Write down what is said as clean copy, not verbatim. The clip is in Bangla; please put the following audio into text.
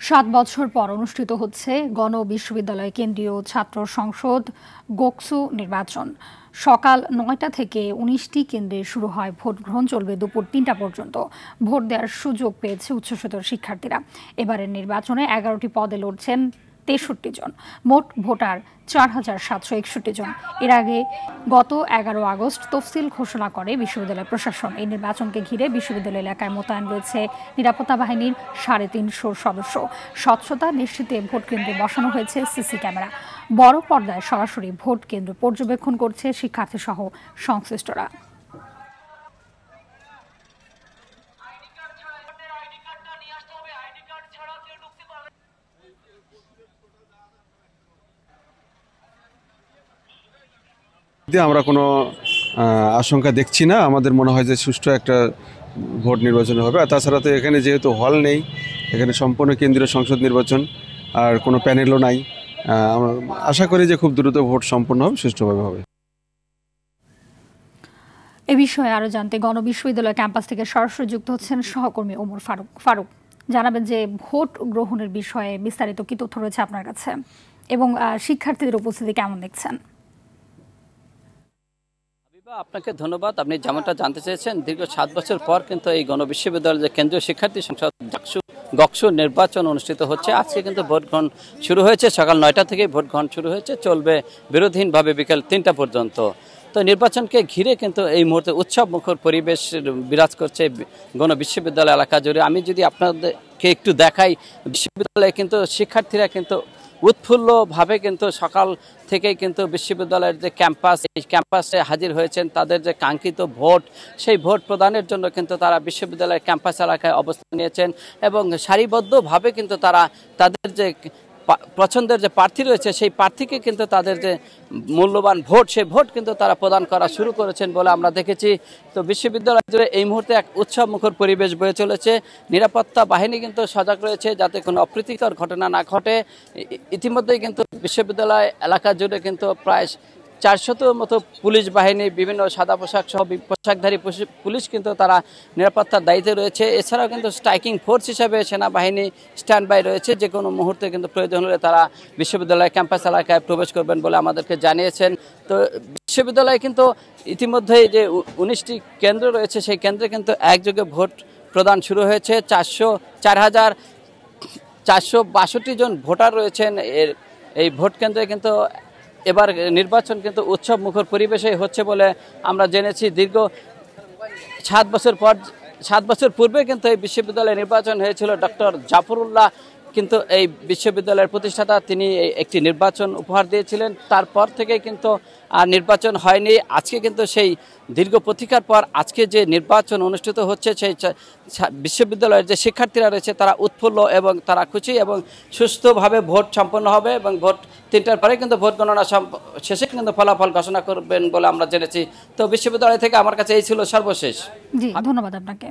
৭ বছর পর অনুষ্ঠিত হচ্ছে গণ বিশ্ববিদ্যালয় কেন্দ্রীয় ছাত্র সংসদ গোকসু নির্বাচন। সকাল ৯টা থেকে ১৯টি কেন্দ্রে শুরু হয় ভোট গ্রহণ, চলবে দুপুর ৩টা পর্যন্ত। ভোট দেওয়ার সুযোগ পেয়েছে উচ্চশিক্ষিত শিক্ষার্থীরা। এবারের নির্বাচনে ১১টি পদে লড়ছেন ৬৩ জন। মোট ভোটার ৪,৭৬১ জন। এর আগে গত ১১ আগস্ট তফসিল ঘোষণা করে বিশ্ববিদ্যালয় প্রশাসন। এই নির্বাচনকে ঘিরে বিশ্ববিদ্যালয় এলাকায় মোতায়েন রয়েছে নিরাপত্তা বাহিনীর ৩৫০ সদস্য। স্বচ্ছতা নিশ্চিতে ভোট কেন্দ্রে বসানো হয়েছে সিসি ক্যামেরা। বড় পর্দায় সরাসরি ভোট কেন্দ্র পর্যবেক্ষণ করছে শিক্ষার্থী সহ সংশ্লিষ্টরা। আমরা কোনো আশঙ্কা দেখছি না। আমাদের মনে হয় যে সুষ্ঠু একটা ভোট নির্বাচন হবে। আর তাছাড়া তো এখানে যেহেতু হল নেই, এখানে সম্পূর্ণ কেন্দ্রীয় সংসদ নির্বাচন, আর কোনো প্যানেলও নাই। আমরা আশা করি যে খুব দ্রুত ভোট সম্পন্ন হবে, সুষ্ঠুভাবে হবে। এ বিষয়ে আরো জানতে গণবিশ্ববিদ্যালয় ক্যাম্পাস থেকে সরাসরি যুক্ত হচ্ছেন সহকর্মী ওমর ফারুক। জানাবেন যে ভোট গ্রহণের বিষয়ে বিস্তারিত কি তথ্য রয়েছে আপনার কাছে, এবং শিক্ষার্থীদের উপস্থিতি কেমন দেখছেন? আপনাকে ধন্যবাদ। আপনি যেমনটা জানতে চেয়েছেন, দীর্ঘ ৭ বছর পর কিন্তু এই গণবিশ্ববিদ্যালয়ের যে কেন্দ্রীয় শিক্ষার্থী সংসদ গকসু নির্বাচন অনুষ্ঠিত হচ্ছে। আজকে কিন্তু ভোট গ্রহণ শুরু হয়েছে, সকাল ৯টা থেকে ভোট গ্রহণ শুরু হয়েছে, চলবে বিরোধীনভাবে বিকেল ৩টা পর্যন্ত। তো নির্বাচনকে ঘিরে কিন্তু এই মুহূর্তে উৎসব মুখর পরিবেশ বিরাজ করছে গণবিশ্ববিদ্যালয় এলাকা জুড়ে। আমি যদি আপনাদেরকে একটু দেখাই, বিশ্ববিদ্যালয়ে কিন্তু শিক্ষার্থীরা কিন্তু উৎফুল্লভাবে কিন্তু সকাল থেকেই কিন্তু বিশ্ববিদ্যালয়ের যে ক্যাম্পাস, এই ক্যাম্পাসে হাজির হয়েছেন। তাদের যে কাঙ্ক্ষিত ভোট, সেই ভোট প্রদানের জন্য কিন্তু তারা বিশ্ববিদ্যালয়ের ক্যাম্পাস এলাকায় অবস্থান নিয়েছেন এবং সারিবদ্ধভাবে কিন্তু তারা তাদের যে পছন্দের যে প্রার্থী রয়েছে, সেই প্রার্থীকে কিন্তু তাদের যে মূল্যবান ভোট, সেই ভোট কিন্তু তারা প্রদান করা শুরু করেছেন বলে আমরা দেখেছি। তো বিশ্ববিদ্যালয় জুড়ে এই মুহূর্তে এক উৎসব মুখর পরিবেশ বয়ে চলেছে। নিরাপত্তা বাহিনী কিন্তু সজাগ রয়েছে যাতে কোনো অপ্রীতিকর ঘটনা না ঘটে। ইতিমধ্যেই কিন্তু বিশ্ববিদ্যালয় এলাকা জুড়ে কিন্তু প্রায় ৪০০ মতো পুলিশ বাহিনী, বিভিন্ন সাদা পোশাক সহ পোশাকধারী পুলিশ কিন্তু তারা নিরাপত্তার দায়িত্বে রয়েছে। এছাড়াও কিন্তু স্ট্রাইকিং ফোর্স হিসেবে সেনাবাহিনী স্ট্যান্ড বাই রয়েছে। যে কোনো মুহূর্তে কিন্তু প্রয়োজন হলে তারা বিশ্ববিদ্যালয় ক্যাম্পাস এলাকায় প্রবেশ করবেন বলে আমাদেরকে জানিয়েছেন। তো বিশ্ববিদ্যালয়ে কিন্তু ইতিমধ্যেই যে ১৯টি কেন্দ্র রয়েছে, সেই কেন্দ্রে কিন্তু একযোগে ভোট প্রদান শুরু হয়েছে। ৪,৪৬২ জন ভোটার রয়েছেন এই ভোট কেন্দ্রে। কিন্তু এবার নির্বাচন কিন্তু উৎসব মুখর পরিবেশে হচ্ছে বলে আমরা জেনেছি। দীর্ঘ ৭ বছর পূর্বে কিন্তু এই বিশ্ববিদ্যালয়ে নির্বাচন হয়েছিল। ডক্টর জাফরুল্লাহ কিন্তু এই বিশ্ববিদ্যালয়ের প্রতিষ্ঠাতা, তিনি একটি নির্বাচন উপহার দিয়েছিলেন। তারপর থেকে কিন্তু আর নির্বাচন হয়নি। আজকে কিন্তু সেই দীর্ঘ প্রতীক্ষার পর আজকে যে নির্বাচন অনুষ্ঠিত হচ্ছে, সেই বিশ্ববিদ্যালয়ের যে শিক্ষার্থীরা রয়েছে তারা উৎফুল্ল এবং তারা খুশি এবং সুস্থভাবে ভোট সম্পন্ন হবে এবং ভোট ৩টার পরে কিন্তু ভোট গণনা শেষে কিন্তু ফলাফল ঘোষণা করবেন বলে আমরা জেনেছি। তো বিশ্ববিদ্যালয় থেকে আমার কাছে এই ছিল সর্বশেষ। জি, ধন্যবাদ আপনাকে।